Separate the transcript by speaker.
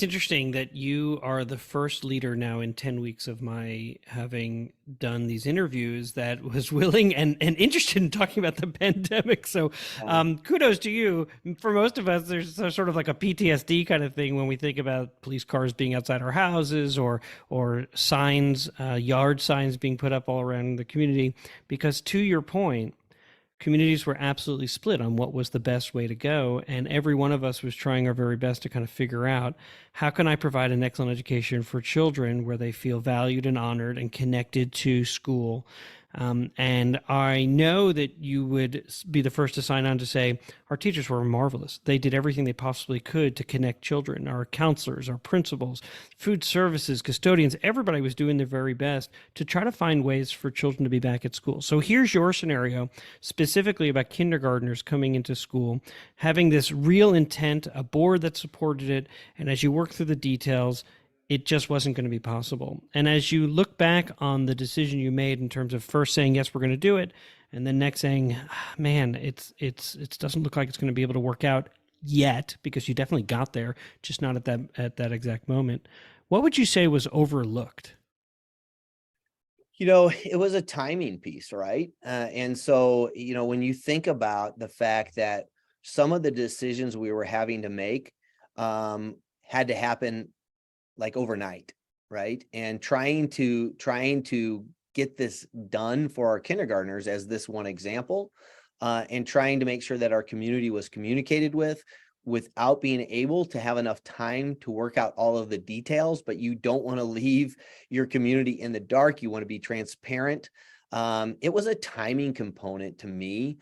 Speaker 1: it's interesting that you are the first leader now in 10 weeks of my having done these interviews that was willing and interested in talking about the pandemic. So
Speaker 2: Yeah.
Speaker 1: kudos to you. For most of us, there's sort of like a PTSD kind of thing when we think about police cars being outside our houses or signs, yard signs being put up all around the community. Because to your point, communities were absolutely split on what was the best way to go. And every one of us was trying our very best to kind of figure out how can I provide an excellent education for children where they feel valued and honored and connected to school. And I know that you would be the first to sign on to say our teachers were marvelous. They did everything they possibly could to connect children. Our counselors, our principals, food services, custodians, everybody was doing their very best to try to find ways for children to be back at school. So here's your scenario specifically about kindergartners coming into school, having this real intent, a board that supported it, and as you work through the details, it just wasn't going to be possible. And as you look back on the decision you made in terms of first saying yes, we're going to do it, and then next saying, man, it doesn't look like it's going to be able to work out yet because you definitely got there, just not at that exact moment. What would you say was overlooked?
Speaker 2: It was a timing piece, right? And so, when you think about the fact that some of the decisions we were having to make had to happen like overnight, right? And trying to get this done for our kindergartners as this one example, and trying to make sure that our community was communicated with without being able to have enough time to work out all of the details, but you don't want to leave your community in the dark. You want to be transparent. It was a timing component to me